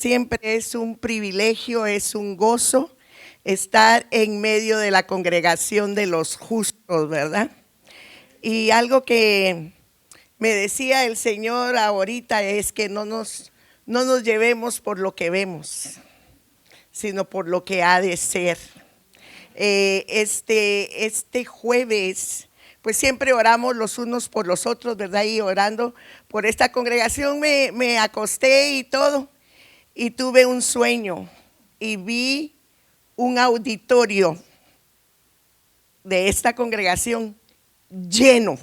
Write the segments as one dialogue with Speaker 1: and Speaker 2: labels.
Speaker 1: Siempre es un privilegio, es un gozo estar en medio de la congregación de los justos, ¿verdad? Y algo que me decía el Señor ahorita es que no nos llevemos por lo que vemos, sino por lo que ha de ser. Este jueves, pues siempre oramos los unos por los otros, ¿verdad? Y orando por esta congregación me acosté y todo. Y tuve un sueño y vi un auditorio de esta congregación lleno.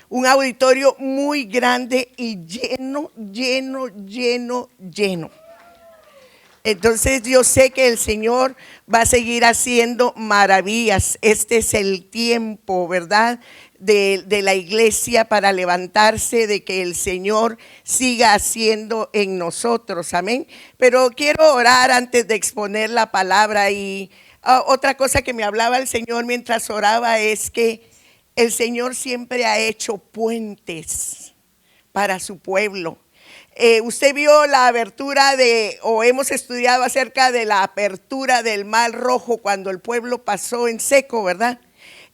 Speaker 1: Un auditorio muy grande y lleno. Entonces yo sé que el Señor va a seguir haciendo maravillas. Este es el tiempo, ¿verdad?, de la iglesia para levantarse, de que el Señor siga haciendo en nosotros, amén. Pero quiero orar antes de exponer la palabra. Y otra cosa que me hablaba el Señor mientras oraba es que el Señor siempre ha hecho puentes para su pueblo. Usted vio la abertura o hemos estudiado acerca de la apertura del Mar Rojo cuando el pueblo pasó en seco, ¿verdad?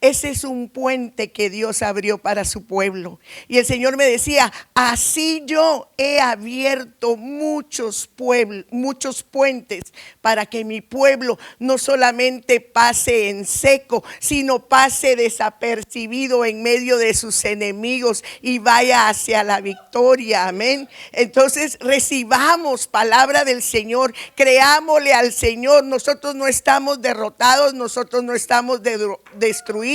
Speaker 1: Ese es un puente que Dios abrió para su pueblo. Y el Señor me decía, así yo he abierto muchos puentes para que mi pueblo no solamente pase en seco, sino pase desapercibido en medio de sus enemigos y vaya hacia la victoria. Amén. Entonces recibamos palabra del Señor, creámosle al Señor. Nosotros no estamos derrotados, nosotros no estamos destruidos.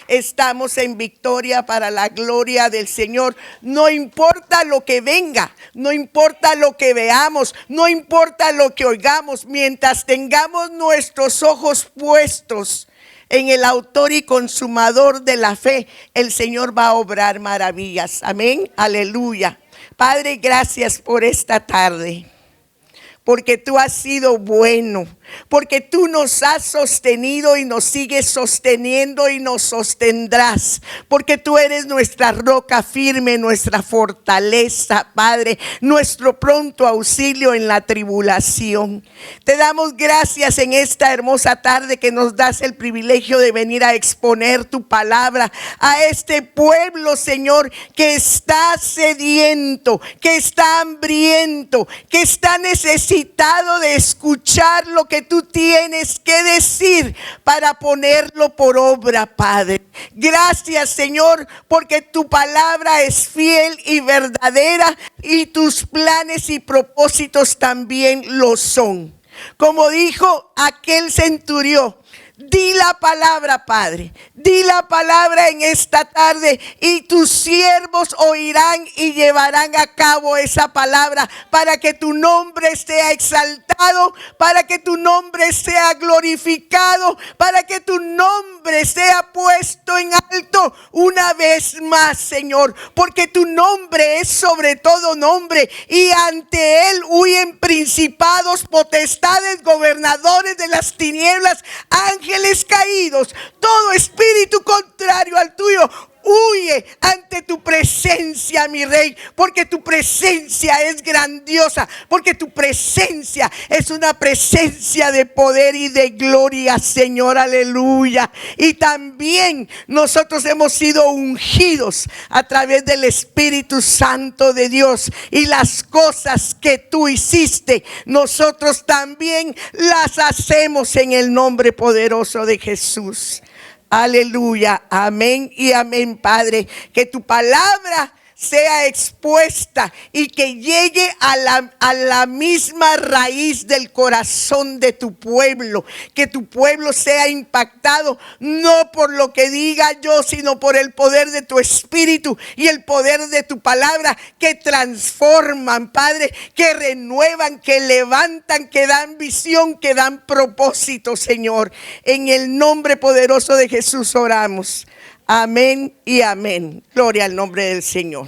Speaker 1: Estamos en victoria para la gloria del Señor. No importa lo que venga, no importa lo que veamos, no importa lo que oigamos, mientras tengamos nuestros ojos puestos en el autor y consumador de la fe, el Señor va a obrar maravillas. Amén, aleluya. Padre, gracias por esta tarde, porque tú has sido bueno, porque tú nos has sostenido y nos sigues sosteniendo y nos sostendrás, porque tú eres nuestra roca firme, nuestra fortaleza, Padre, nuestro pronto auxilio en la tribulación. Te damos gracias en esta hermosa tarde que nos das el privilegio de venir a exponer tu palabra a este pueblo, Señor, que está sediento, que está hambriento, que está necesitado de escuchar lo que tú tienes que decir para ponerlo por obra, Padre. Gracias, Señor, porque tu palabra es fiel y verdadera y tus planes y propósitos también lo son. Como dijo aquel centurión, di la palabra, Padre, di la palabra en esta tarde y tus siervos oirán y llevarán a cabo esa palabra para que tu nombre sea exaltado, para que tu nombre sea glorificado, para que tu nombre sea puesto en alto una vez más, Señor, porque tu nombre es sobre todo nombre y ante él huyen principados, potestades, gobernadores de las tinieblas, ángeles caídos. Todo espíritu contrario al tuyo huye ante tu presencia, mi Rey, porque tu presencia es grandiosa, porque tu presencia es una presencia de poder y de gloria, Señor, aleluya. Y también nosotros hemos sido ungidos a través del Espíritu Santo de Dios, y las cosas que tú hiciste, nosotros también las hacemos en el nombre poderoso de Jesús. Aleluya, amén y amén, Padre. Que tu palabra sea expuesta y que llegue a la misma raíz del corazón de tu pueblo. Que tu pueblo sea impactado no por lo que diga yo, sino por el poder de tu espíritu y el poder de tu palabra, que transforman, Padre, que renuevan, que levantan, que dan visión, que dan propósito, Señor. En el nombre poderoso de Jesús oramos. Amén y amén. Gloria al nombre del Señor.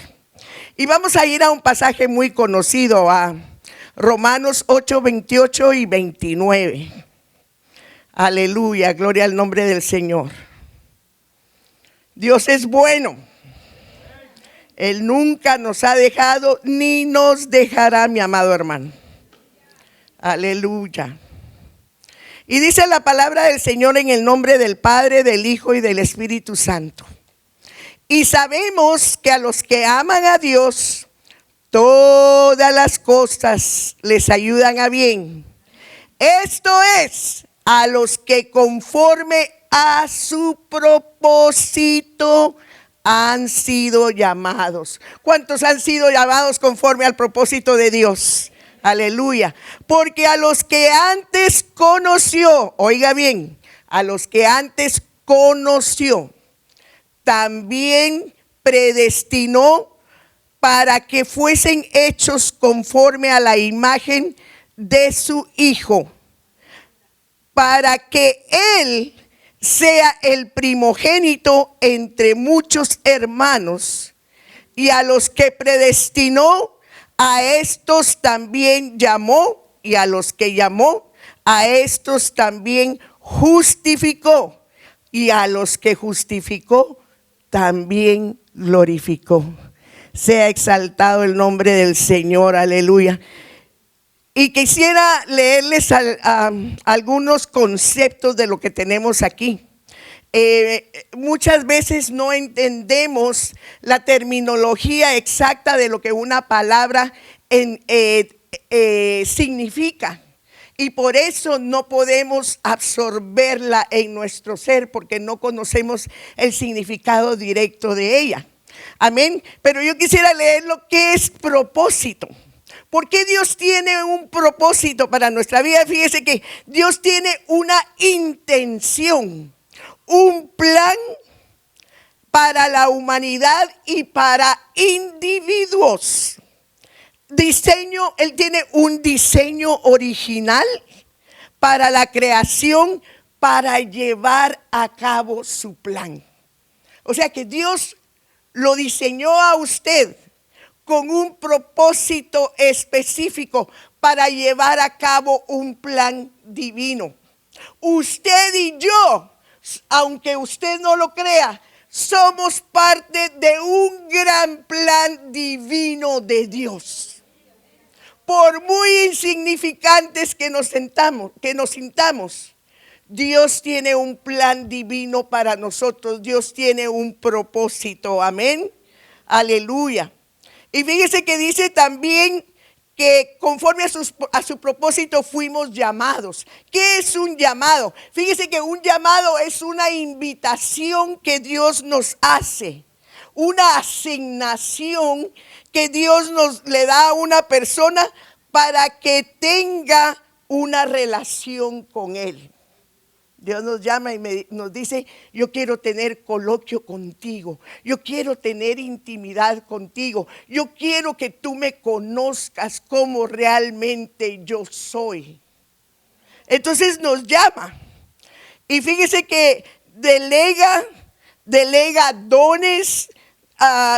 Speaker 1: Y vamos a ir a un pasaje muy conocido, a Romanos 8, 28 y 29. Aleluya, gloria al nombre del Señor. Dios es bueno. Él nunca nos ha dejado ni nos dejará, mi amado hermano. Aleluya. Y dice la palabra del Señor en el nombre del Padre, del Hijo y del Espíritu Santo. Y sabemos que a los que aman a Dios, todas las cosas les ayudan a bien. Esto es, a los que conforme a su propósito han sido llamados. ¿Cuántos han sido llamados conforme al propósito de Dios? Aleluya. Porque a los que antes conoció, oiga bien, a los que antes conoció, también predestinó para que fuesen hechos conforme a la imagen de su Hijo, para que Él sea el primogénito entre muchos hermanos. Y a los que predestinó, a estos también llamó, y a los que llamó, a estos también justificó, y a los que justificó, también glorificó. Sea exaltado el nombre del Señor, aleluya. Y quisiera leerles algunos conceptos de lo que tenemos aquí. Muchas veces no entendemos la terminología exacta de lo que una palabra significa. Y por eso no podemos absorberla en nuestro ser, porque no conocemos el significado directo de ella. Amén. Pero yo quisiera leer lo que es propósito. ¿Por qué Dios tiene un propósito para nuestra vida? Fíjese que Dios tiene una intención, un plan para la humanidad y para individuos. Diseño, Él tiene un diseño original para la creación, para llevar a cabo su plan. O sea que Dios lo diseñó a usted con un propósito específico para llevar a cabo un plan divino. Usted y yo, aunque usted no lo crea, somos parte de un gran plan divino de Dios. Por muy insignificantes que nos sintamos, Dios tiene un plan divino para nosotros. Dios tiene un propósito. Amén. Aleluya. Y fíjese que dice también que conforme a su propósito fuimos llamados. ¿Qué es un llamado? Fíjese que un llamado es una invitación que Dios nos hace, una asignación que Dios le da a una persona para que tenga una relación con Él. Dios nos llama y nos dice: yo quiero tener coloquio contigo, yo quiero tener intimidad contigo, yo quiero que tú me conozcas como realmente yo soy. Entonces nos llama, y fíjese que delega dones,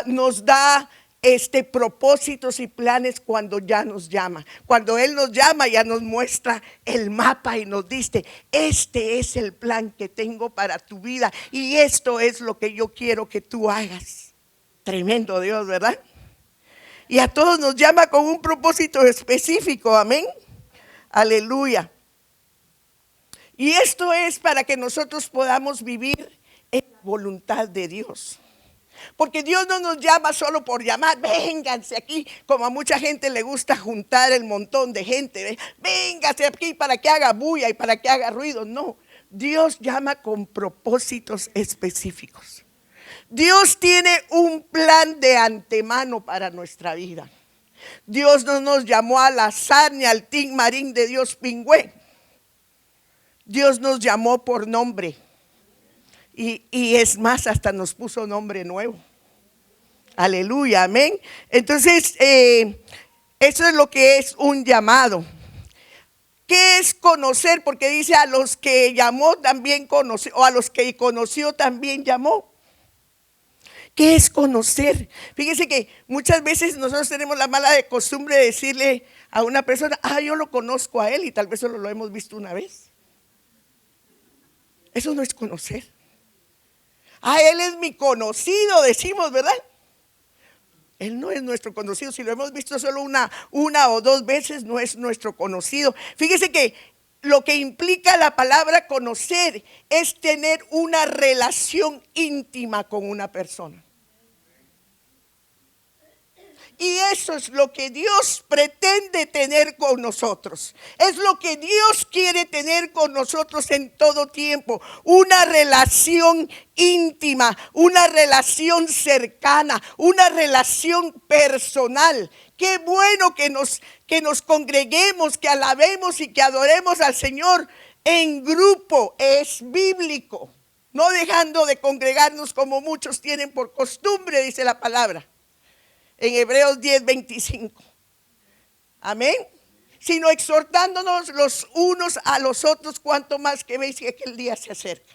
Speaker 1: nos da propósitos y planes cuando ya nos llama. Cuando Él nos llama, ya nos muestra el mapa y nos dice: este es el plan que tengo para tu vida y esto es lo que yo quiero que tú hagas. Tremendo Dios, ¿verdad? Y a todos nos llama con un propósito específico. Amén. Aleluya. Y esto es para que nosotros podamos vivir en la voluntad de Dios. Porque Dios no nos llama solo por llamar. Vénganse aquí, como a mucha gente le gusta juntar el montón de gente. Vénganse aquí para que haga bulla y para que haga ruido. No, Dios llama con propósitos específicos. Dios tiene un plan de antemano para nuestra vida. Dios no nos llamó al azar ni al tin marín de Dios pingüe. Dios nos llamó por nombre. Y es más, hasta nos puso nombre nuevo. Aleluya, amén. Entonces, eso es lo que es un llamado. ¿Qué es conocer? Porque dice: a los que llamó también conoció, o a los que conoció también llamó. ¿Qué es conocer? Fíjese que muchas veces nosotros tenemos la mala costumbre de decirle a una persona: yo lo conozco a él, y tal vez solo lo hemos visto una vez. Eso no es conocer. Él es mi conocido, decimos, ¿verdad? Él no es nuestro conocido. Si lo hemos visto solo una o dos veces, no es nuestro conocido. Fíjese que lo que implica la palabra conocer es tener una relación íntima con una persona. Y eso es lo que Dios pretende tener con nosotros. Es lo que Dios quiere tener con nosotros en todo tiempo. Una relación íntima, una relación cercana, una relación personal. Qué bueno que nos congreguemos, que alabemos y que adoremos al Señor en grupo. Es bíblico. No dejando de congregarnos como muchos tienen por costumbre, dice la palabra. En Hebreos 10:25. Amén. Sino exhortándonos los unos a los otros, cuanto más que veis que aquel día se acerca.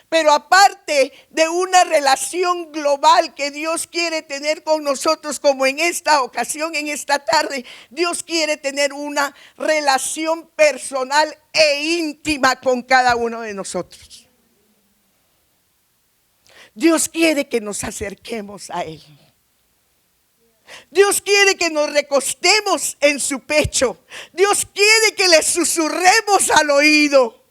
Speaker 1: Pero aparte de una relación global que Dios quiere tener con nosotros, como en esta ocasión, en esta tarde, Dios quiere tener una relación personal e íntima con cada uno de nosotros. Dios quiere que nos acerquemos a Él. Dios quiere que nos recostemos en su pecho. Dios quiere que le susurremos al oído.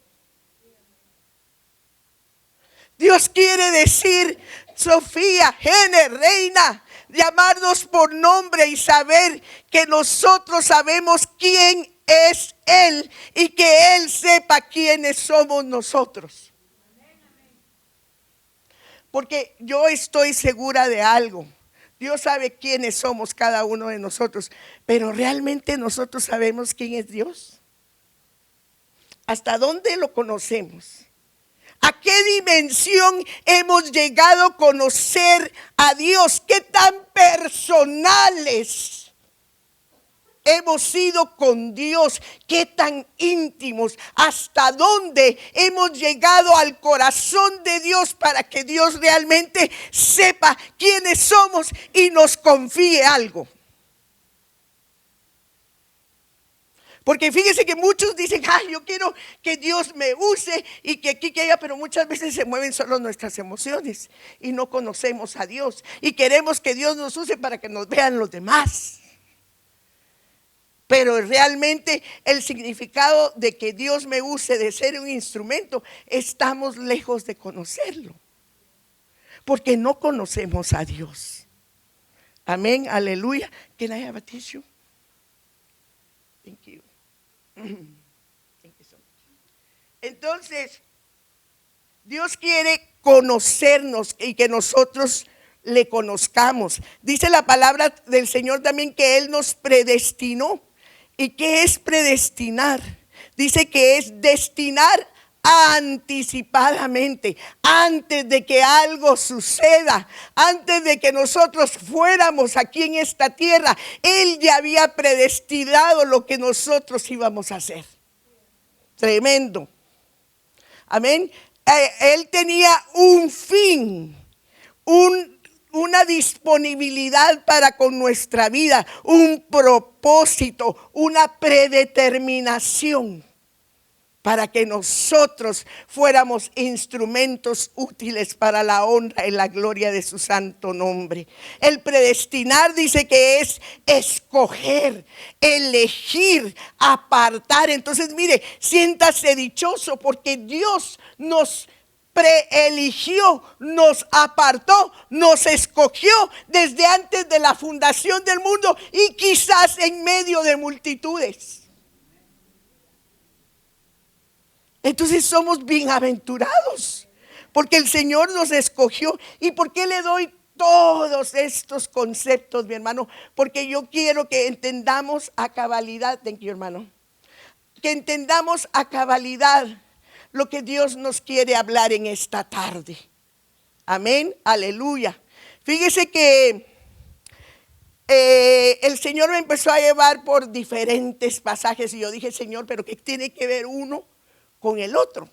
Speaker 1: Dios quiere decir: Sofía, Gene, reina, llamarnos por nombre y saber que nosotros sabemos quién es Él y que Él sepa quiénes somos nosotros. Porque yo estoy segura de algo. Dios sabe quiénes somos cada uno de nosotros, pero ¿realmente nosotros sabemos quién es Dios? ¿Hasta dónde lo conocemos? ¿A qué dimensión hemos llegado a conocer a Dios? ¿Qué tan personales hemos sido con Dios? ¿Qué tan íntimos? ¿Hasta dónde hemos llegado al corazón de Dios para que Dios realmente sepa quiénes somos y nos confíe algo? Porque fíjese que muchos dicen: yo quiero que Dios me use y que aquí, que allá, pero muchas veces se mueven solo nuestras emociones y no conocemos a Dios y queremos que Dios nos use para que nos vean los demás. Pero realmente el significado de que Dios me use, de ser un instrumento, estamos lejos de conocerlo. Porque no conocemos a Dios. Amén, aleluya. Can I have a tissue? Thank you. Thank you so much. Entonces, Dios quiere conocernos y que nosotros le conozcamos. Dice la palabra del Señor también que Él nos predestinó. ¿Y qué es predestinar? Dice que es destinar anticipadamente, antes de que algo suceda, antes de que nosotros fuéramos aquí en esta tierra. Él ya había predestinado lo que nosotros íbamos a hacer. Tremendo. Amén. Él tenía un fin, una disponibilidad para con nuestra vida, un propósito, una predeterminación para que nosotros fuéramos instrumentos útiles para la honra y la gloria de su santo nombre. El predestinar dice que es escoger, elegir, apartar. Entonces, mire, siéntase dichoso porque Dios nos preeligió, nos apartó, nos escogió desde antes de la fundación del mundo y quizás en medio de multitudes. Entonces somos bienaventurados porque el Señor nos escogió. ¿Y por qué le doy todos estos conceptos, mi hermano? Porque yo quiero que entendamos a cabalidad, thank you, hermano, que entendamos a cabalidad lo que Dios nos quiere hablar en esta tarde. Amén, aleluya. Fíjese que el Señor me empezó a llevar por diferentes pasajes y yo dije: Señor, pero ¿qué tiene que ver uno con el otro?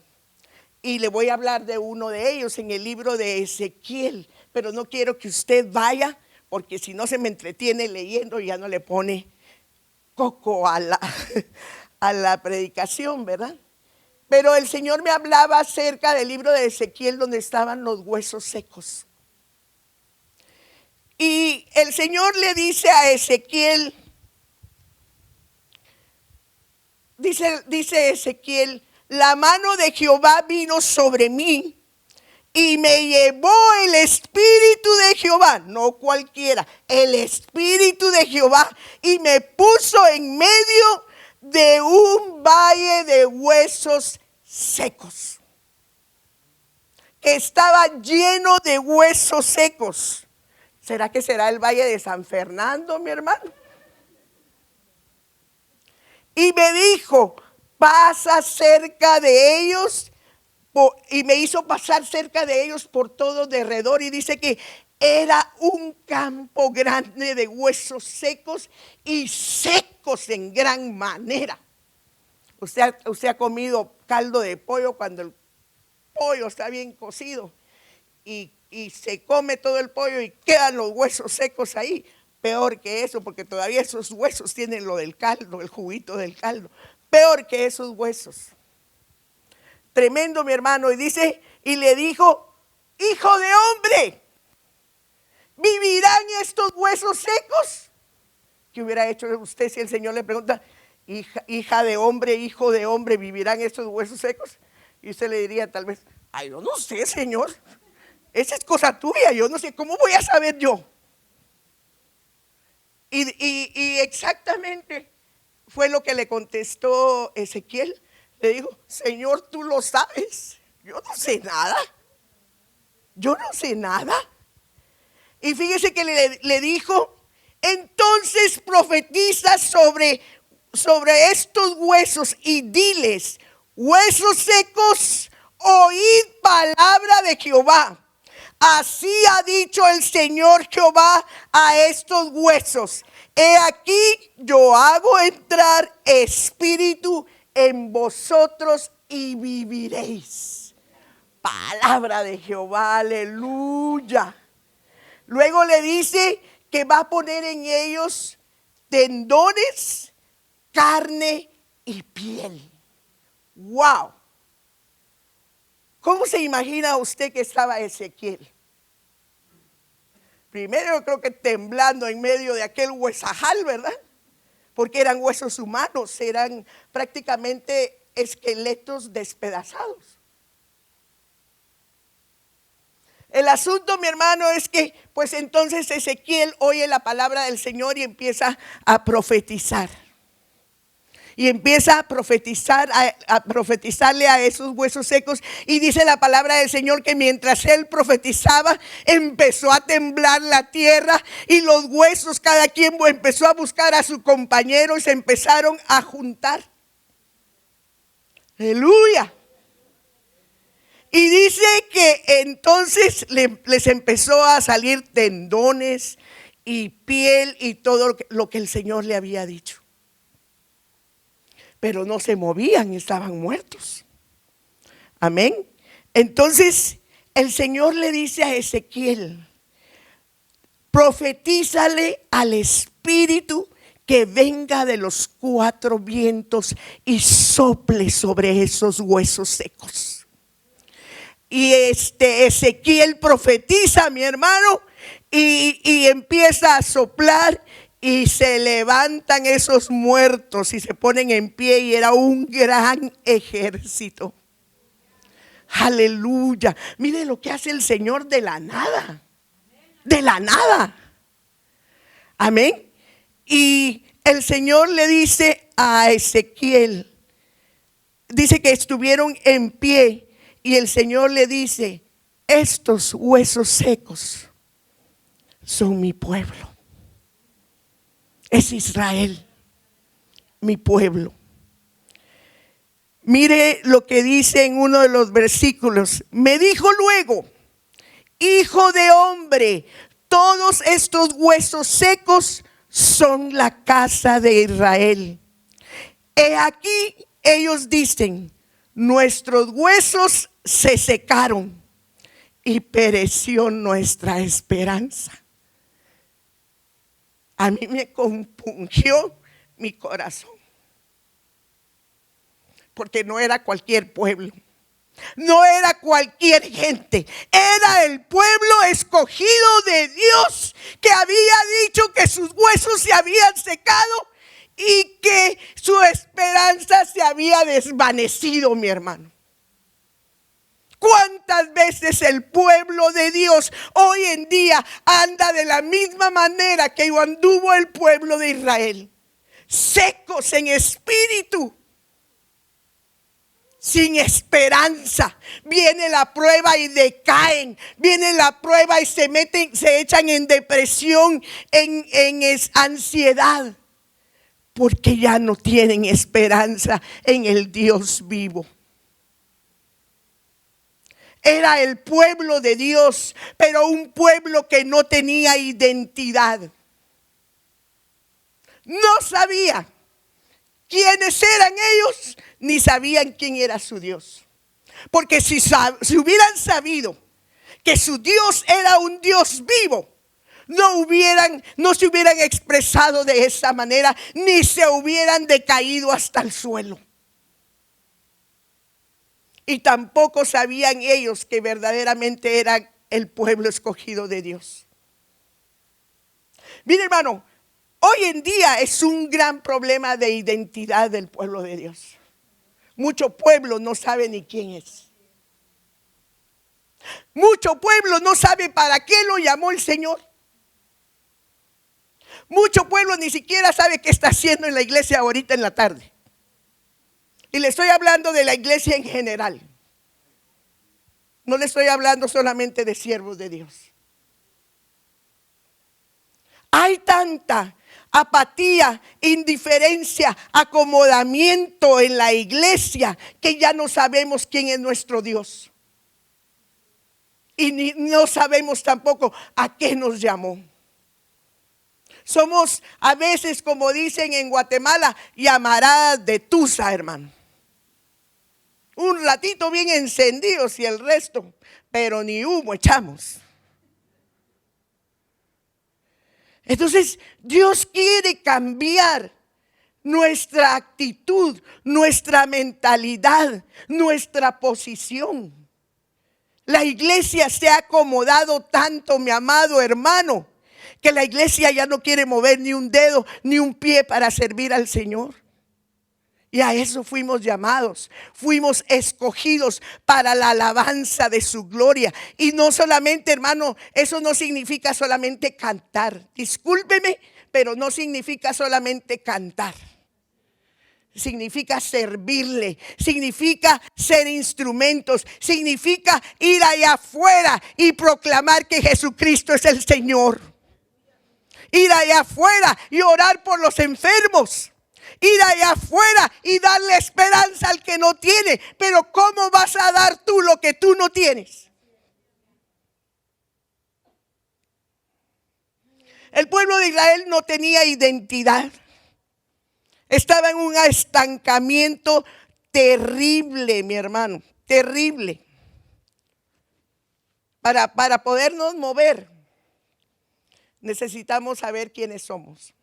Speaker 1: Y le voy a hablar de uno de ellos en el libro de Ezequiel, pero no quiero que usted vaya, porque si no se me entretiene leyendo y ya no le pone coco a la predicación, ¿verdad? Pero el Señor me hablaba acerca del libro de Ezequiel, donde estaban los huesos secos. Y el Señor le dice a Ezequiel, dice Ezequiel, la mano de Jehová vino sobre mí y me llevó el Espíritu de Jehová, no cualquiera, el Espíritu de Jehová, y me puso en medio de un valle de huesos secos. Estaba lleno de huesos secos. ¿Será que será el valle de San Fernando, mi hermano? Y me dijo, pasa cerca de ellos, y me hizo pasar cerca de ellos por todo derredor. Y dice que era un campo grande de huesos secos y secos en gran manera. Usted ha comido caldo de pollo cuando el pollo está bien cocido y se come todo el pollo y quedan los huesos secos ahí. Peor que eso, porque todavía esos huesos tienen lo del caldo, el juguito del caldo. Peor que esos huesos. Tremendo, mi hermano. Y dice, y le dijo, hijo de hombre, ¿vivirán estos huesos secos? ¿Qué hubiera hecho usted si el Señor le pregunta, hija de hombre, hijo de hombre, ¿vivirán estos huesos secos? Y usted le diría tal vez, ay, yo no sé, Señor. Esa es cosa tuya, yo no sé, ¿cómo voy a saber yo? Y exactamente fue lo que le contestó Ezequiel. Le dijo, Señor, tú lo sabes, yo no sé nada. Yo no sé nada. Y fíjese que le dijo, entonces profetiza sobre estos huesos y diles, huesos secos, oíd palabra de Jehová. Así ha dicho el Señor Jehová a estos huesos. He aquí yo hago entrar espíritu en vosotros y viviréis. Palabra de Jehová, aleluya. Luego le dice que va a poner en ellos tendones, carne y piel. ¡Wow! ¿Cómo se imagina usted que estaba Ezequiel? Primero yo creo que temblando en medio de aquel huesajal, ¿verdad? Porque eran huesos humanos, eran prácticamente esqueletos despedazados. El asunto, mi hermano, es que pues entonces Ezequiel oye la palabra del Señor y empieza a profetizar. Y empieza a profetizar, a profetizarle a esos huesos secos. Y dice la palabra del Señor que mientras él profetizaba, empezó a temblar la tierra. Y los huesos, cada quien empezó a buscar a su compañero y se empezaron a juntar. Aleluya. Y dice que entonces les empezó a salir tendones y piel y todo lo que el Señor le había dicho. Pero no se movían, estaban muertos. Amén. Entonces el Señor le dice a Ezequiel, profetízale al espíritu que venga de los cuatro vientos y sople sobre esos huesos secos. Y Ezequiel profetiza, mi hermano, y empieza a soplar. Y se levantan esos muertos y se ponen en pie y era un gran ejército. Aleluya. Mire lo que hace el Señor de la nada. De la nada. Amén. Y el Señor le dice a Ezequiel, dice que estuvieron en pie y el Señor le dice, estos huesos secos son mi pueblo. Es Israel, mi pueblo. Mire lo que dice en uno de los versículos. Me dijo luego, hijo de hombre, todos estos huesos secos son la casa de Israel. He aquí ellos dicen, nuestros huesos se secaron y pereció nuestra esperanza. A mí me compungió mi corazón, porque no era cualquier pueblo. No era cualquier gente, era el pueblo escogido de Dios, que había dicho que sus huesos se habían secado y que su esperanza se había desvanecido, mi hermano. ¿Cuántas veces el pueblo de Dios hoy en día anda de la misma manera que anduvo el pueblo de Israel? Secos en espíritu, sin esperanza. Viene la prueba y decaen. Viene la prueba y se echan en depresión, en ansiedad, porque ya no tienen esperanza en el Dios vivo. Era el pueblo de Dios, pero un pueblo que no tenía identidad. No sabía quiénes eran ellos, ni sabían quién era su Dios. Porque si hubieran sabido que su Dios era un Dios vivo, no se hubieran expresado de esa manera, ni se hubieran decaído hasta el suelo. Y tampoco sabían ellos que verdaderamente eran el pueblo escogido de Dios. Mire, hermano, hoy en día es un gran problema de identidad del pueblo de Dios. Mucho pueblo no sabe ni quién es. Mucho pueblo no sabe para qué lo llamó el Señor. Mucho pueblo ni siquiera sabe qué está haciendo en la iglesia ahorita en la tarde. Y le estoy hablando de la iglesia en general. No le estoy hablando solamente de siervos de Dios. Hay tanta apatía, indiferencia, acomodamiento en la iglesia que ya no sabemos quién es nuestro Dios. Y no sabemos tampoco a qué nos llamó. Somos a veces, como dicen en Guatemala, llamaradas de tusa, hermano. Un ratito bien encendidos y el resto, pero ni humo echamos. Entonces, Dios quiere cambiar nuestra actitud, nuestra mentalidad, nuestra posición. La iglesia se ha acomodado tanto, mi amado hermano, que la iglesia ya no quiere mover ni un dedo ni un pie para servir al Señor. Y a eso fuimos llamados, fuimos escogidos para la alabanza de su gloria. Y no solamente, hermano, eso no significa solamente cantar. Discúlpeme, pero no significa solamente cantar. Significa servirle, significa ser instrumentos, significa ir allá afuera y proclamar que Jesucristo es el Señor. Ir allá afuera y orar por los enfermos. Ir allá afuera y darle esperanza al que no tiene. Pero ¿cómo vas a dar tú lo que tú no tienes? El pueblo de Israel no tenía identidad. Estaba en un estancamiento terrible, mi hermano, terrible. Para podernos mover, necesitamos saber quiénes somos.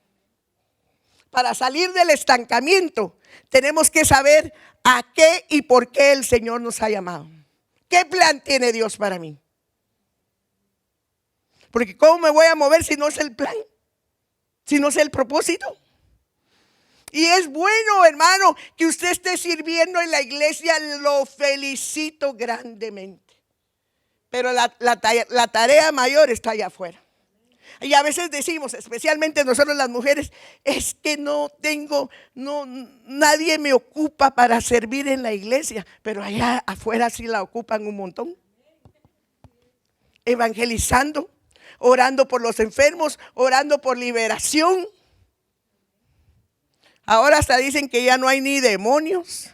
Speaker 1: Para salir del estancamiento, tenemos que saber a qué y por qué el Señor nos ha llamado. ¿Qué plan tiene Dios para mí? Porque ¿cómo me voy a mover si no es el plan? Si no es el propósito. Y es bueno, hermano, que usted esté sirviendo en la iglesia, lo felicito grandemente. Pero la tarea mayor está allá afuera. Y a veces decimos, especialmente nosotros las mujeres, es que nadie me ocupa para servir en la iglesia, pero allá afuera sí la ocupan un montón. Evangelizando, orando por los enfermos, orando por liberación. Ahora hasta dicen que ya no hay ni demonios,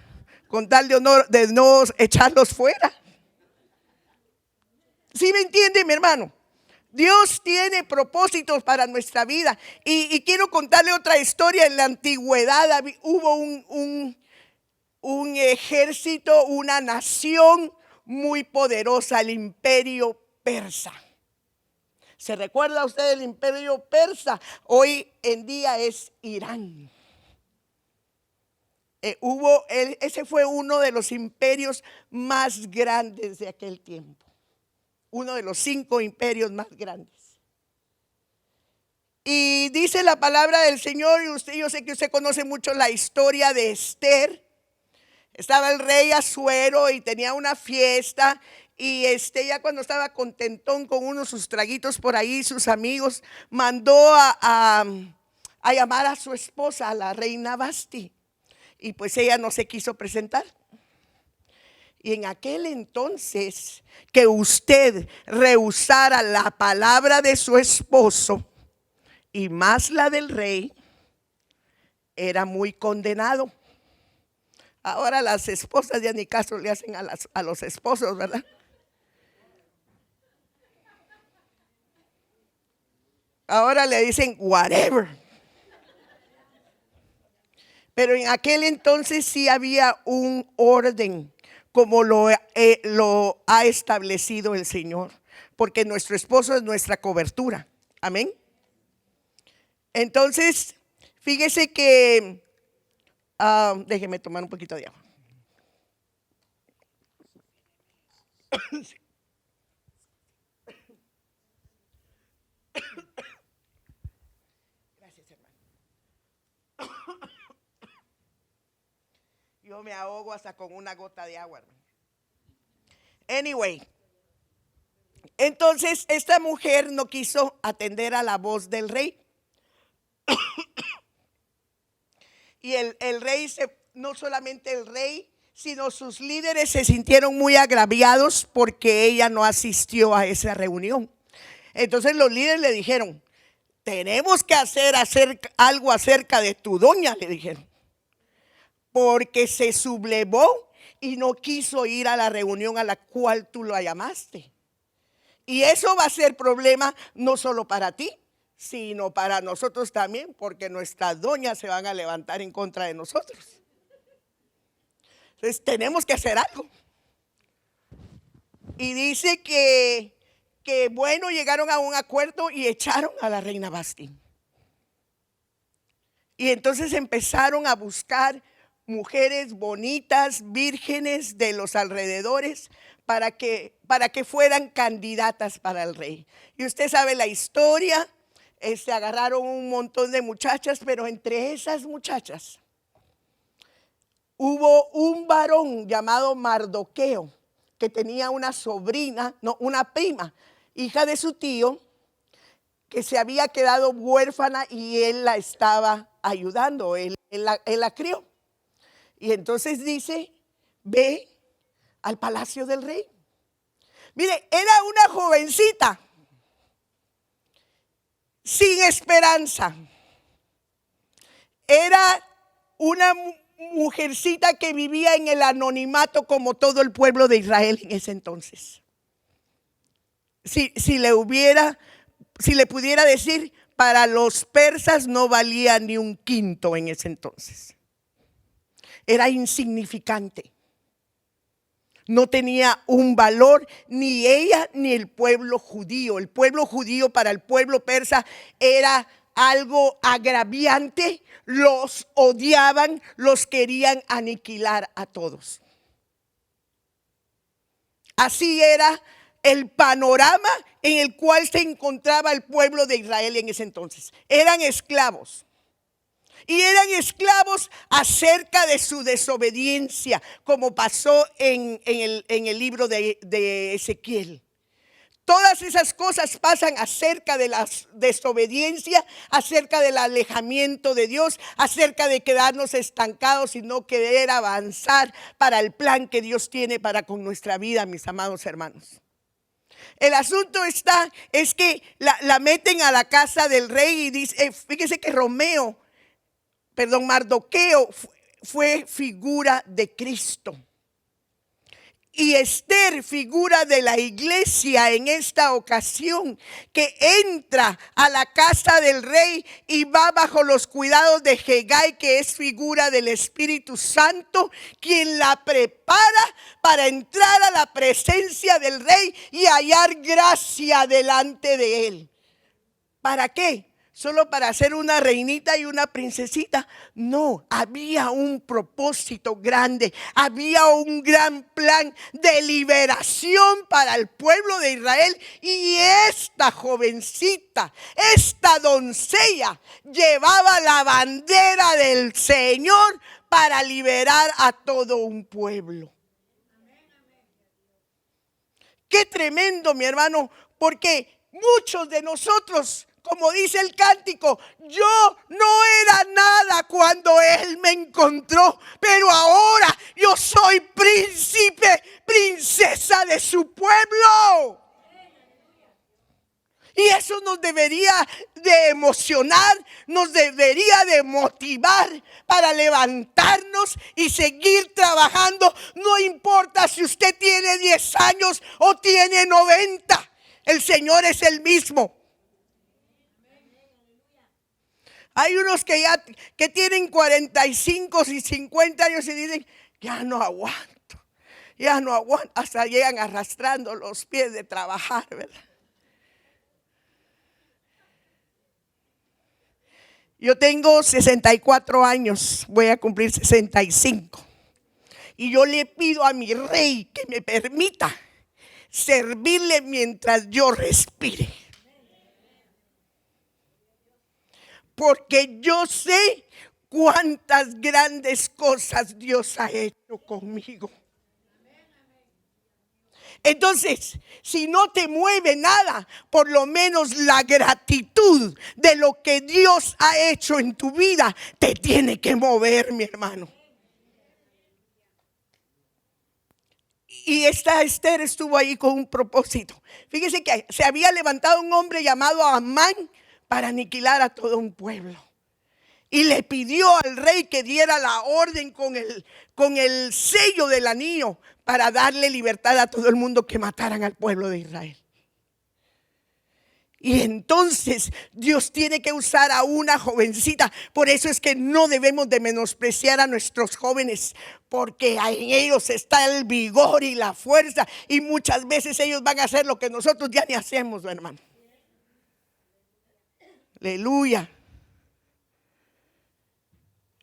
Speaker 1: con tal de no echarlos fuera. ¿Sí me entiende, mi hermano? Dios tiene propósitos para nuestra vida. Y quiero contarle otra historia. En la antigüedad hubo un ejército, una nación muy poderosa, el imperio persa. ¿Se recuerda usted del imperio persa? Hoy en día es Irán. ese fue uno de los imperios más grandes de aquel tiempo. Uno de los 5 imperios más grandes. Y dice la palabra del Señor, y yo sé que usted conoce mucho la historia de Esther. Estaba el rey Asuero y tenía una fiesta. Y ya cuando estaba contentón con unos sus traguitos por ahí, sus amigos, mandó a llamar a su esposa, a la reina Basti. Y pues ella no se quiso presentar. Y en aquel entonces que usted rehusara la palabra de su esposo y más la del rey, era muy condenado. Ahora las esposas ya ni caso le hacen a los esposos, ¿verdad? Ahora le dicen whatever. Pero en aquel entonces sí había un orden como lo ha establecido el Señor, porque nuestro esposo es nuestra cobertura. Amén. Entonces, fíjese que, déjeme tomar un poquito de agua. Gracias, hermano. Yo me ahogo hasta con una gota de agua, hermano. Anyway, entonces esta mujer no quiso atender a la voz del rey. Y el rey, no solamente el rey, sino sus líderes se sintieron muy agraviados porque ella no asistió a esa reunión. Entonces los líderes le dijeron, tenemos que hacer algo acerca de tu doña, le dijeron, porque se sublevó y no quiso ir a la reunión a la cual tú la llamaste. Y eso va a ser problema no solo para ti, sino para nosotros también, porque nuestras doñas se van a levantar en contra de nosotros. Entonces tenemos que hacer algo. Y dice que bueno, llegaron a un acuerdo y echaron a la reina Basti. Y entonces empezaron a buscar mujeres bonitas, vírgenes de los alrededores, para que fueran candidatas para el rey. Y usted sabe la historia. Agarraron un montón de muchachas, pero entre esas muchachas hubo un varón llamado Mardoqueo, que tenía una prima, hija de su tío, que se había quedado huérfana y él la estaba ayudando, él la crió. Y entonces dice, ve al palacio del rey. Mire, era una jovencita sin esperanza. Era una mujercita que vivía en el anonimato como todo el pueblo de Israel en ese entonces. Si le pudiera decir, para los persas no valía ni un quinto en ese entonces. Era insignificante. No tenía un valor ni ella ni el pueblo judío. El pueblo judío para el pueblo persa era algo agraviante. Los odiaban, los querían aniquilar a todos. Así era el panorama en el cual se encontraba el pueblo de Israel en ese entonces. Eran esclavos. Y eran esclavos acerca de su desobediencia, como pasó en el libro de Ezequiel. Todas esas cosas pasan acerca de la desobediencia, acerca del alejamiento de Dios, acerca de quedarnos estancados y no querer avanzar para el plan que Dios tiene para con nuestra vida, mis amados hermanos. El asunto es que la meten a la casa del rey y dice, fíjese que Mardoqueo fue figura de Cristo. Y Esther, figura de la iglesia en esta ocasión, que entra a la casa del rey y va bajo los cuidados de Hegai, que es figura del Espíritu Santo, quien la prepara para entrar a la presencia del rey y hallar gracia delante de él. ¿Para qué? solo para ser una reinita y una princesita. No, había un propósito grande, había un gran plan de liberación para el pueblo de Israel. Y esta jovencita, esta doncella, llevaba la bandera del Señor para liberar a todo un pueblo. Qué tremendo, mi hermano, porque muchos de nosotros, como dice el cántico, yo no era nada cuando Él me encontró, pero ahora yo soy príncipe, princesa de su pueblo. Y eso nos debería de emocionar, nos debería de motivar para levantarnos y seguir trabajando. No importa si usted tiene 10 años o tiene 90, el Señor es el mismo. Hay unos que tienen 45 y 50 años y dicen, ya no aguanto, hasta llegan arrastrando los pies de trabajar, ¿verdad? Yo tengo 64 años, voy a cumplir 65. Y yo le pido a mi rey que me permita servirle mientras yo respire. Porque yo sé cuántas grandes cosas Dios ha hecho conmigo. Entonces, si no te mueve nada, por lo menos la gratitud de lo que Dios ha hecho en tu vida te tiene que mover, mi hermano. Y esta Esther estuvo ahí con un propósito. Fíjese que se había levantado un hombre llamado Amán para aniquilar a todo un pueblo. Y le pidió al rey que diera la orden con el sello del anillo para darle libertad a todo el mundo, que mataran al pueblo de Israel. Y entonces Dios tiene que usar a una jovencita. Por eso es que no debemos de menospreciar a nuestros jóvenes, porque en ellos está el vigor y la fuerza. Y muchas veces ellos van a hacer lo que nosotros ya ni hacemos, hermano. Aleluya.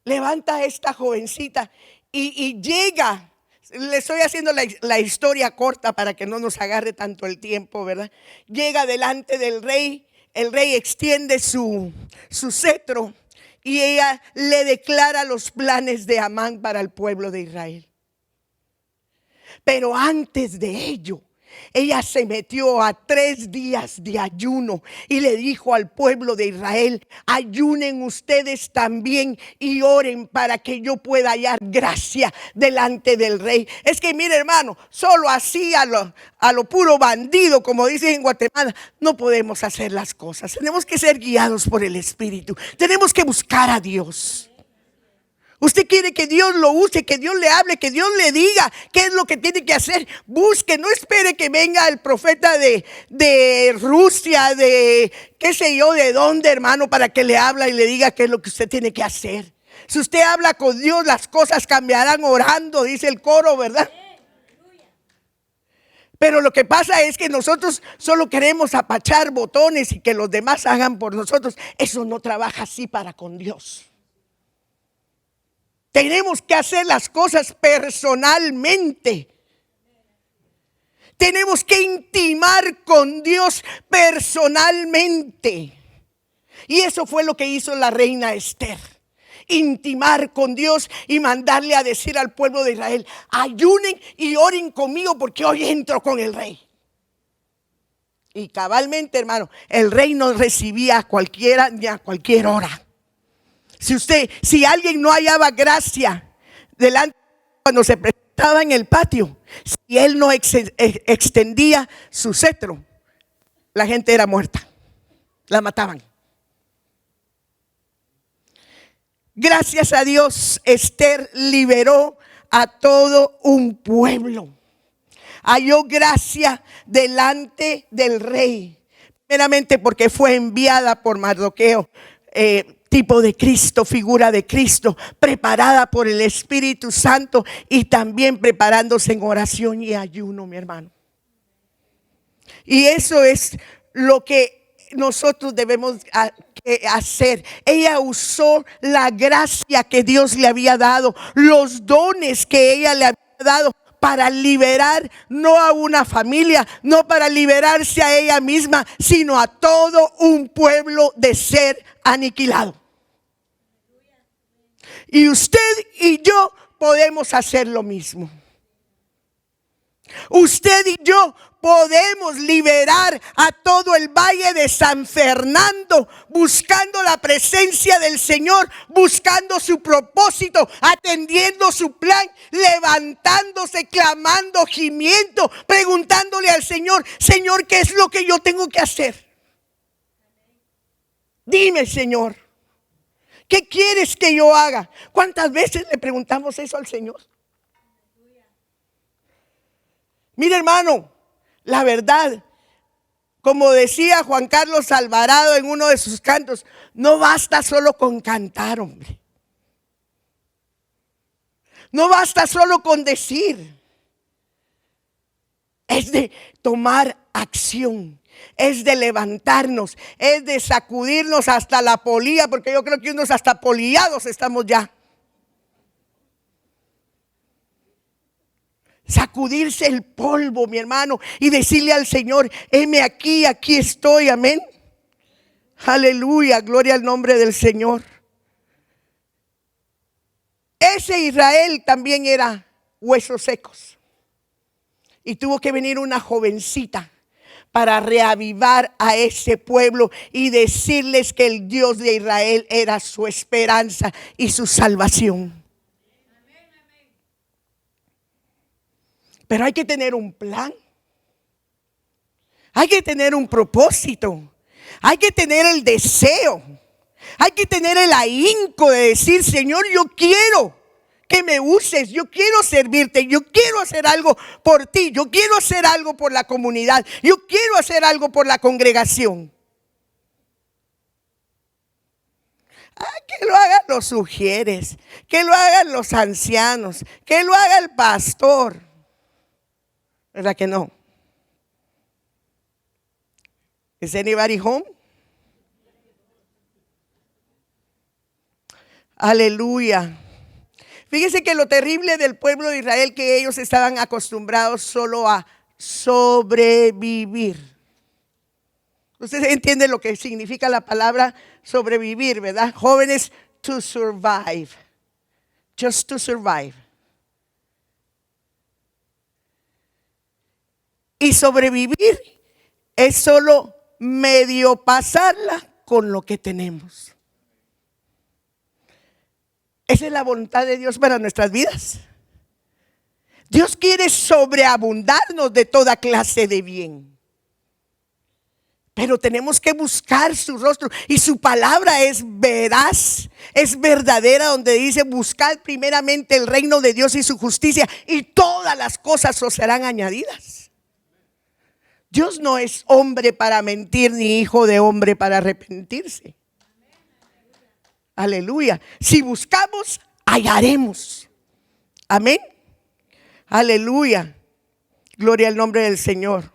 Speaker 1: Levanta a esta jovencita y llega. Le estoy haciendo la historia corta para que no nos agarre tanto el tiempo, ¿verdad? Llega delante del rey, el rey extiende su cetro y ella le declara los planes de Amán para el pueblo de Israel. Pero antes de ello, ella se metió a 3 días de ayuno y le dijo al pueblo de Israel: ayunen ustedes también y oren para que yo pueda hallar gracia delante del rey. Es que mire, hermano, solo así a lo puro bandido, como dicen en Guatemala, no podemos hacer las cosas. Tenemos que ser guiados por el Espíritu. Tenemos que buscar a Dios. Usted quiere que Dios lo use, que Dios le hable, que Dios le diga qué es lo que tiene que hacer. Busque, no espere que venga el profeta de Rusia, de qué sé yo, de dónde, hermano, para que le hable y le diga qué es lo que usted tiene que hacer. Si usted habla con Dios, las cosas cambiarán orando, dice el coro, ¿verdad? Pero lo que pasa es que nosotros solo queremos apachar botones y que los demás hagan por nosotros. Eso no trabaja así para con Dios. Tenemos que hacer las cosas personalmente. Tenemos que intimar con Dios personalmente. Y eso fue lo que hizo la reina Esther. Intimar con Dios y mandarle a decir al pueblo de Israel: ayunen y oren conmigo porque hoy entro con el rey. Y cabalmente, hermano, el rey no recibía a cualquiera ni a cualquier hora. Si alguien no hallaba gracia delante cuando se presentaba en el patio, si él no extendía su cetro, la gente era muerta, la mataban. Gracias a Dios, Esther liberó a todo un pueblo. Halló gracia delante del rey, primeramente porque fue enviada por Mardoqueo, tipo de Cristo, figura de Cristo, preparada por el Espíritu Santo y también preparándose en oración y ayuno, mi hermano. Y eso es lo que nosotros debemos hacer. Ella usó la gracia que Dios le había dado, los dones que ella le había dado para liberar no a una familia, no para liberarse a ella misma, sino a todo un pueblo de ser aniquilado. Y usted y yo podemos hacer lo mismo. Usted y yo podemos liberar a todo el valle de San Fernando, buscando la presencia del Señor, buscando su propósito, atendiendo su plan, levantándose, clamando, gimiendo, preguntándole al Señor: Señor, ¿qué es lo que yo tengo que hacer? Dime, Señor, ¿qué quieres que yo haga? ¿Cuántas veces le preguntamos eso al Señor? Mire, hermano, la verdad, como decía Juan Carlos Alvarado en uno de sus cantos, no basta solo con cantar, hombre. No basta solo con decir. Es de tomar acción, es de levantarnos, es de sacudirnos hasta la polilla, porque yo creo que unos hasta polillados estamos ya. Sacudirse el polvo, mi hermano, y decirle al Señor: heme aquí, aquí estoy, amén. Aleluya, gloria al nombre del Señor. Ese Israel también era huesos secos. Y tuvo que venir una jovencita para reavivar a ese pueblo y decirles que el Dios de Israel era su esperanza y su salvación. Pero hay que tener un plan. Hay que tener un propósito. Hay que tener el deseo. Hay que tener el ahínco de decir: Señor, yo quiero que me uses. Yo quiero servirte. Yo quiero hacer algo por ti. Yo quiero hacer algo por la comunidad. Yo quiero hacer algo por la congregación. Que lo hagan los sugieres. Que lo hagan los ancianos. Que lo haga el pastor. ¿Verdad que no? ¿Is anybody home? Aleluya. Fíjese que lo terrible del pueblo de Israel, que ellos estaban acostumbrados solo a sobrevivir. Ustedes entienden lo que significa la palabra sobrevivir, ¿verdad? Jóvenes, to survive. Just to survive. Y sobrevivir es solo medio pasarla con lo que tenemos. Esa es la voluntad de Dios para nuestras vidas. Dios quiere sobreabundarnos de toda clase de bien. Pero tenemos que buscar su rostro. Y su palabra es veraz, es verdadera, donde dice: buscad primeramente el reino de Dios y su justicia, y todas las cosas os serán añadidas. Dios no es hombre para mentir, ni hijo de hombre para arrepentirse. Aleluya. Si buscamos, hallaremos. Amén. Aleluya. Gloria al nombre del Señor.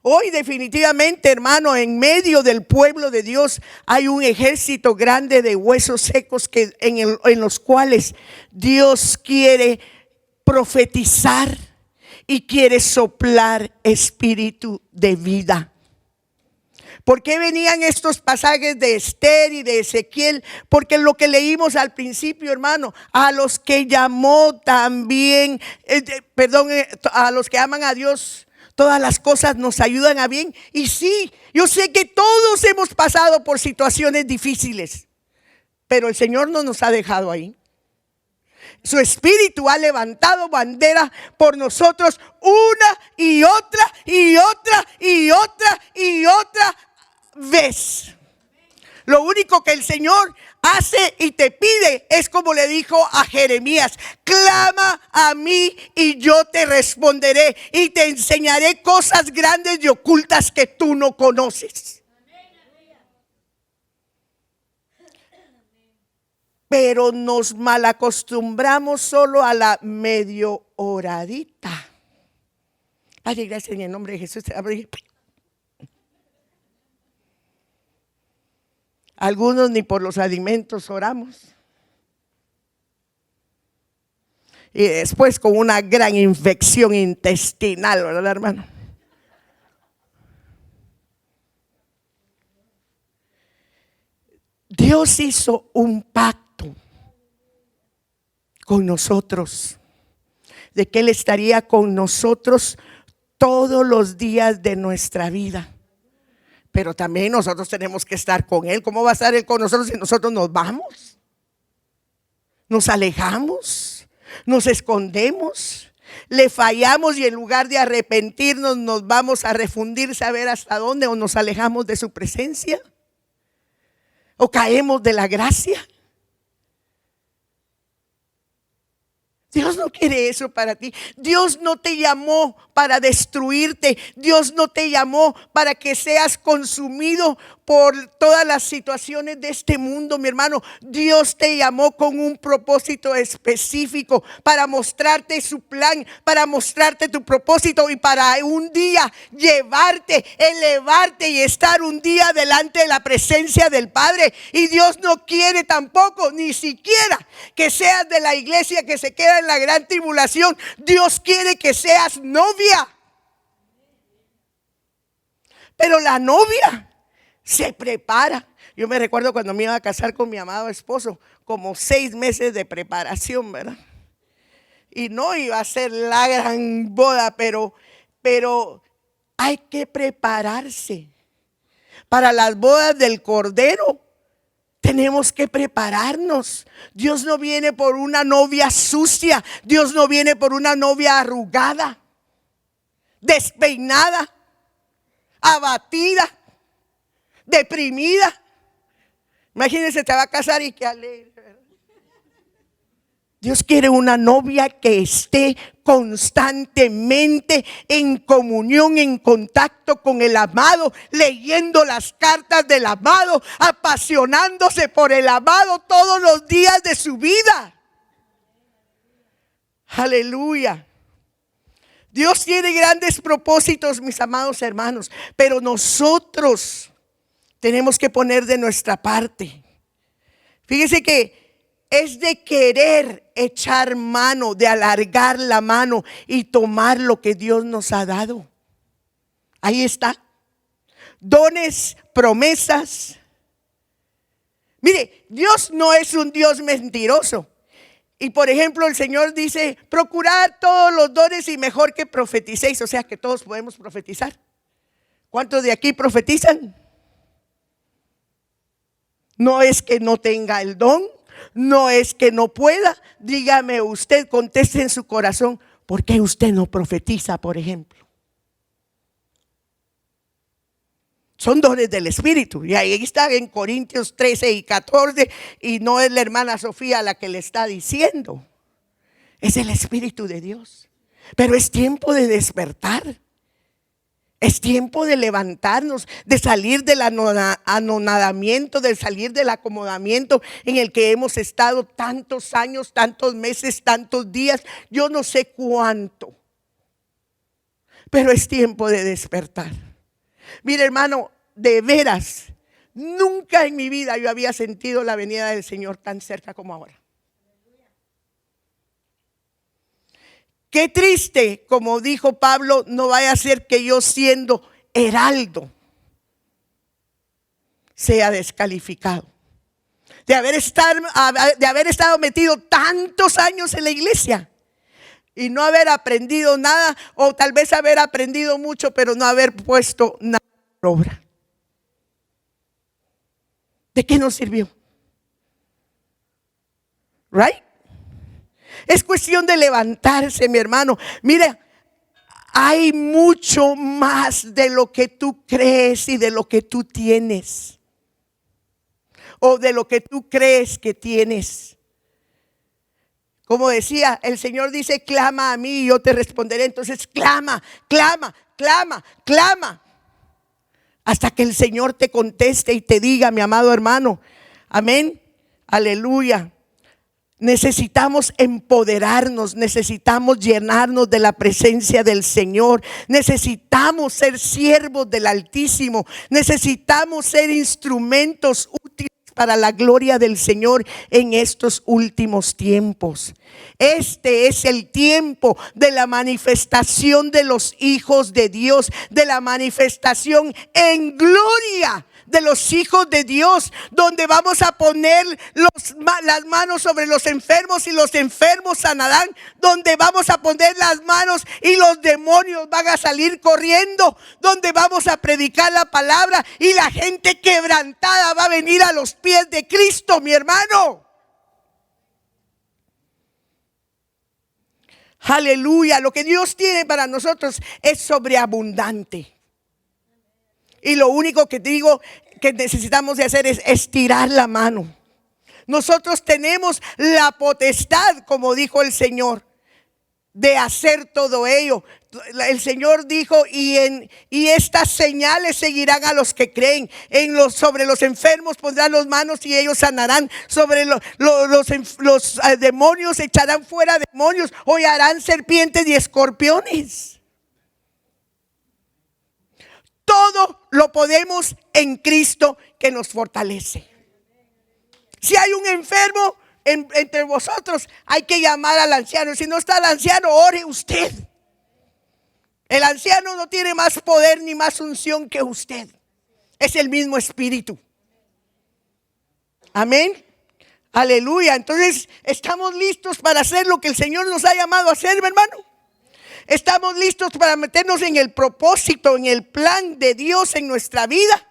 Speaker 1: Hoy definitivamente, hermano, en medio del pueblo de Dios hay un ejército grande de huesos secos en los cuales Dios quiere profetizar y quiere soplar espíritu de vida. ¿Por qué venían estos pasajes de Esther y de Ezequiel? Porque lo que leímos al principio, hermano, a los que llamó también, a los que aman a Dios, todas las cosas nos ayudan a bien. Y sí, yo sé que todos hemos pasado por situaciones difíciles, pero el Señor no nos ha dejado ahí. Su espíritu ha levantado bandera por nosotros una y otra y otra y otra y otra vez. Lo único que el Señor hace y te pide es como le dijo a Jeremías: clama a mí y yo te responderé y te enseñaré cosas grandes y ocultas que tú no conoces. Pero nos malacostumbramos solo a la medio oradita. Padre, gracias en el nombre de Jesús. Algunos ni por los alimentos oramos. Y después con una gran infección intestinal, ¿verdad, hermano? Dios hizo un pacto con nosotros, de que Él estaría con nosotros todos los días de nuestra vida. Pero también nosotros tenemos que estar con Él. ¿Cómo va a estar Él con nosotros si nosotros nos vamos? Nos alejamos, nos escondemos, le fallamos y en lugar de arrepentirnos nos vamos a refundir, saber hasta dónde, o nos alejamos de su presencia, o caemos de la gracia. Dios no quiere eso para ti. Dios no te llamó para destruirte. Dios no te llamó para que seas consumido por todas las situaciones de este mundo, mi hermano. Dios te llamó con un propósito específico, para mostrarte su plan, para mostrarte tu propósito y para un día llevarte, elevarte y estar un día delante de la presencia del Padre. Y Dios no quiere tampoco, ni siquiera, que seas de la iglesia que se queda en la gran tribulación. Dios quiere que seas novia. Pero la novia se prepara. Yo me recuerdo cuando me iba a casar con mi amado esposo, como 6 meses de preparación, ¿verdad? Y no iba a ser la gran boda, pero hay que prepararse. Para las bodas del Cordero tenemos que prepararnos. Dios no viene por una novia sucia. Dios no viene por una novia arrugada, despeinada, abatida, deprimida. Imagínense, te va a casar y qué alegre, ¿verdad? Dios quiere una novia que esté constantemente en comunión, en contacto con el amado, leyendo las cartas del amado, apasionándose por el amado todos los días de su vida. Aleluya. Dios tiene grandes propósitos, mis amados hermanos, pero nosotros tenemos que poner de nuestra parte. Fíjese que es de querer echar mano, de alargar la mano y tomar lo que Dios nos ha dado. Ahí está. Dones, promesas. Mire, Dios no es un Dios mentiroso. Y por ejemplo, el Señor dice: procurad todos los dones y mejor que profeticéis. O sea que todos podemos profetizar. ¿Cuántos de aquí profetizan? No es que no tenga el don, no es que no pueda. Dígame usted, conteste en su corazón, ¿por qué usted no profetiza, por ejemplo? Son dones del Espíritu. Y ahí está en Corintios 13 y 14. Y no es la hermana Sofía la que le está diciendo. Es el Espíritu de Dios. Pero es tiempo de despertar. Es tiempo de levantarnos, de salir del anonadamiento, de salir del acomodamiento en el que hemos estado tantos años, tantos meses, tantos días, yo no sé cuánto. Pero es tiempo de despertar. Mire, hermano, de veras, nunca en mi vida yo había sentido la venida del Señor tan cerca como ahora. Qué triste, como dijo Pablo, no vaya a ser que yo, siendo heraldo, sea descalificado. De haber estado metido tantos años en la iglesia y no haber aprendido nada, o tal vez haber aprendido mucho, pero no haber puesto nada por obra. ¿De qué nos sirvió? ¿Right? Es cuestión de levantarse, mi hermano. Mira, hay mucho más de lo que tú crees y de lo que tú tienes, o de lo que tú crees que tienes. Como decía, el Señor dice: clama a mí y yo te responderé. Entonces clama, clama, clama, clama, hasta que el Señor te conteste y te diga, mi amado hermano. Amén, aleluya. Necesitamos empoderarnos, necesitamos llenarnos de la presencia del Señor, necesitamos ser siervos del Altísimo, necesitamos ser instrumentos útiles para la gloria del Señor en estos últimos tiempos. Este es el tiempo de la manifestación de los hijos de Dios, de la manifestación en gloria de los hijos de Dios, donde vamos a poner las manos sobre los enfermos y los enfermos sanarán, donde vamos a poner las manos y los demonios van a salir corriendo, donde vamos a predicar la palabra y la gente quebrantada va a venir a los pies de Cristo, mi hermano. Aleluya, lo que Dios tiene para nosotros es sobreabundante. Y lo único que digo que necesitamos de hacer es estirar la mano. Nosotros tenemos la potestad, como dijo el Señor, de hacer todo ello. El Señor dijo, y estas señales seguirán a los que creen. Sobre los enfermos pondrán las manos y ellos sanarán. Sobre los demonios echarán fuera demonios, hollarán serpientes y escorpiones. Todo lo podemos en Cristo que nos fortalece. Si hay un enfermo entre vosotros, hay que llamar al anciano. Si no está el anciano, ore usted. El anciano no tiene más poder ni más unción que usted. Es el mismo espíritu. Amén. Aleluya. Entonces, ¿estamos listos para hacer lo que el Señor nos ha llamado a hacer, mi hermano? ¿Estamos listos para meternos en el propósito, en el plan de Dios en nuestra vida?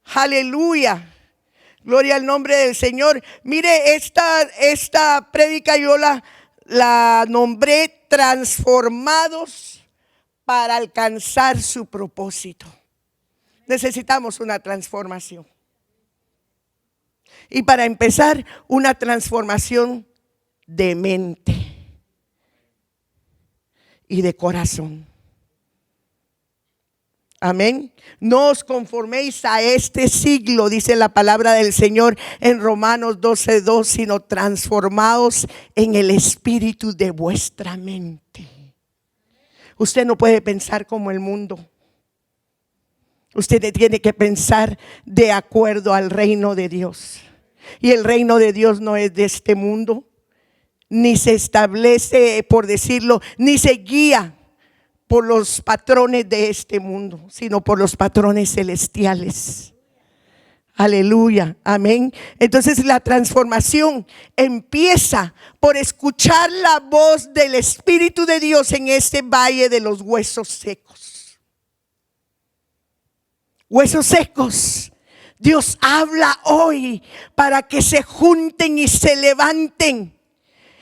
Speaker 1: Aleluya. Gloria al nombre del Señor. Mire, esta prédica yo la nombré transformados para alcanzar su propósito. Necesitamos una transformación. Y para empezar, una transformación de mente y de corazón. Amén. No os conforméis a este siglo, dice la palabra del Señor en Romanos 12:2, sino transformaos en el espíritu de vuestra mente. Usted no puede pensar como el mundo. Usted tiene que pensar de acuerdo al reino de Dios. Y el reino de Dios no es de este mundo, ni se establece, por decirlo, ni se guía por los patrones de este mundo, sino por los patrones celestiales. Aleluya, amén. Entonces la transformación empieza por escuchar la voz del Espíritu de Dios en este valle de los huesos secos. Huesos secos. Dios habla hoy para que se junten y se levanten.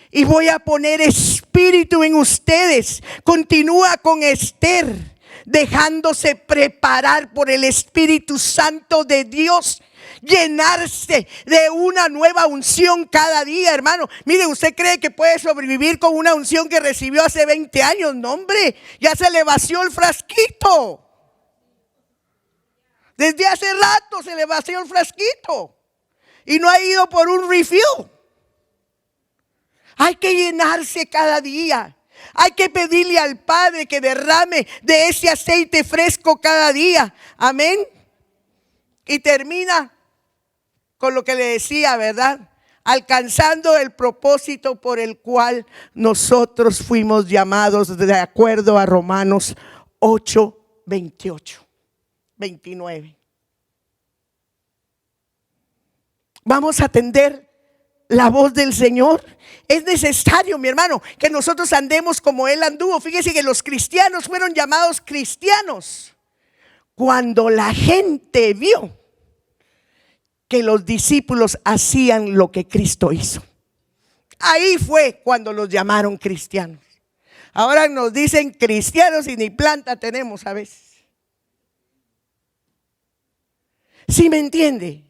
Speaker 1: Y voy a poner espíritu en ustedes. Continúa con Esther, dejándose preparar por el Espíritu Santo de Dios. Llenarse de una nueva unción cada día, hermano. Mire, ¿usted cree que puede sobrevivir con una unción que recibió hace 20 años? No, hombre, ya se le vació el frasquito. Desde hace rato se le vació el frasquito y no ha ido por un refill. Hay que llenarse cada día. Hay que pedirle al Padre que derrame de ese aceite fresco cada día. Amén. Y termina con lo que le decía, ¿verdad? Alcanzando el propósito por el cual nosotros fuimos llamados, de acuerdo a Romanos 8:28, 29. Vamos a atender la voz del Señor. Es necesario, mi hermano, que nosotros andemos como Él anduvo. Fíjese que los cristianos fueron llamados cristianos cuando la gente vio que los discípulos hacían lo que Cristo hizo. Ahí fue cuando los llamaron cristianos. Ahora nos dicen cristianos y ni planta tenemos a veces. ¿Sí me entiende?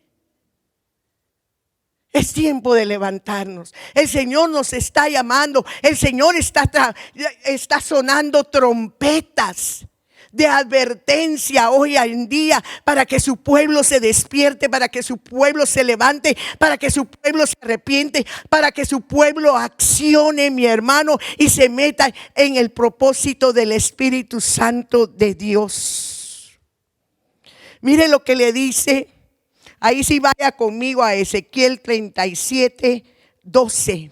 Speaker 1: Es tiempo de levantarnos. El Señor nos está llamando. El Señor está sonando trompetas de advertencia hoy en día para que su pueblo se despierte, para que su pueblo se levante, para que su pueblo se arrepiente, para que su pueblo accione, mi hermano, y se meta en el propósito del Espíritu Santo de Dios. Mire lo que le dice Ahí sí vaya conmigo a Ezequiel 37, 12.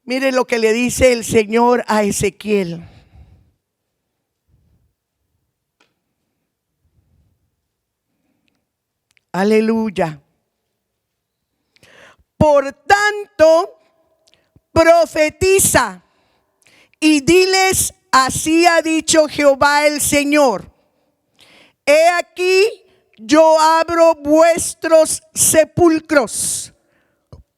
Speaker 1: Mire lo que le dice el Señor a Ezequiel. Aleluya. Por tanto, profetiza y diles, así ha dicho Jehová el Señor. He aquí, yo abro vuestros sepulcros,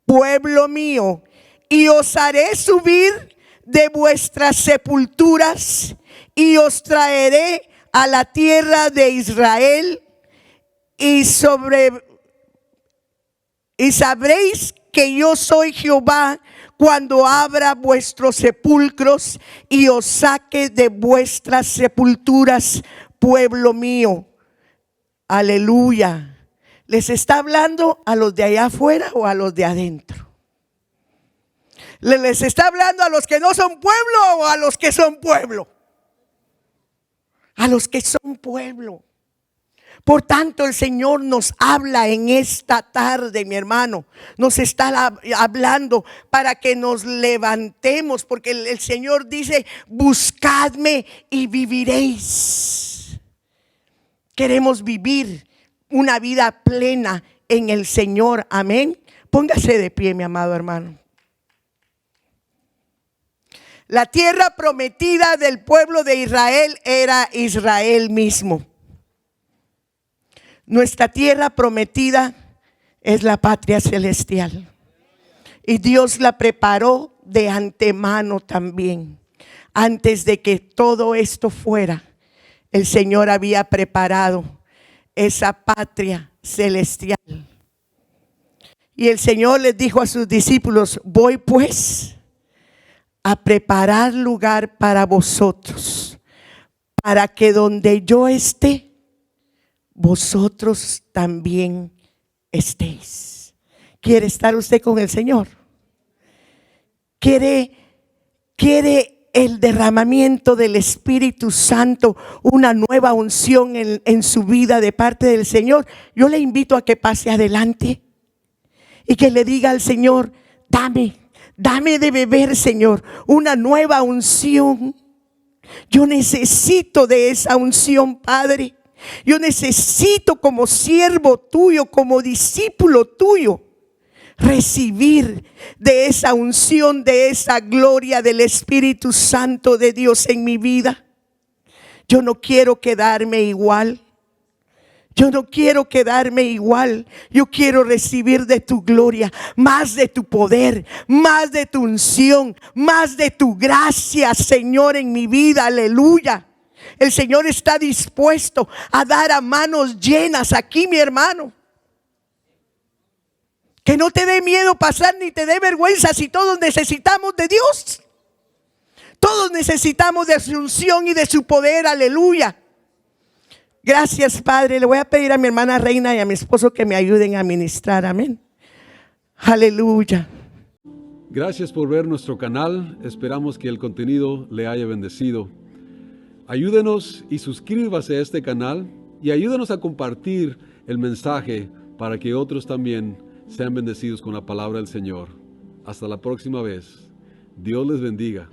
Speaker 1: pueblo mío, y os haré subir de vuestras sepulturas y os traeré a la tierra de Israel y sabréis que yo soy Jehová cuando abra vuestros sepulcros y os saque de vuestras sepulturas, pueblo mío. Aleluya. ¿Les está hablando a los de allá afuera o a los de adentro? ¿Les está hablando a los que no son pueblo o a los que son pueblo? A los que son pueblo. Por tanto, el Señor nos habla en esta tarde, mi hermano. Nos está hablando para que nos levantemos, porque el Señor dice, buscadme y viviréis. Queremos vivir una vida plena en el Señor. Amén. Póngase de pie, mi amado hermano. La tierra prometida del pueblo de Israel era Israel mismo. Nuestra tierra prometida es la patria celestial. Y Dios la preparó de antemano también. Antes de que todo esto fuera, el Señor había preparado esa patria celestial. Y el Señor les dijo a sus discípulos, voy pues a preparar lugar para vosotros, para que donde yo esté, vosotros también estéis. ¿Quiere estar usted con el Señor? ¿Quiere el derramamiento del Espíritu Santo, una nueva unción en su vida de parte del Señor? Yo le invito a que pase adelante y que le diga al Señor, dame de beber, Señor, una nueva unción. Yo necesito de esa unción, Padre. Yo necesito, como siervo tuyo, como discípulo tuyo, recibir de esa unción, de esa gloria del Espíritu Santo de Dios en mi vida. Yo no quiero quedarme igual. Yo no quiero quedarme igual. Yo quiero recibir de tu gloria, más de tu poder, más de tu unción, más de tu gracia, Señor, en mi vida. Aleluya. El Señor está dispuesto a dar a manos llenas aquí, mi hermano. Que no te dé miedo pasar ni te dé vergüenza, si todos necesitamos de Dios. Todos necesitamos de su unción y de su poder. Aleluya. Gracias, Padre. Le voy a pedir a mi hermana Reina y a mi esposo que me ayuden a ministrar. Amén. Aleluya.
Speaker 2: Gracias por ver nuestro canal. Esperamos que el contenido le haya bendecido. Ayúdenos y suscríbase a este canal y ayúdenos a compartir el mensaje para que otros también sean bendecidos con la palabra del Señor. Hasta la próxima vez. Dios les bendiga.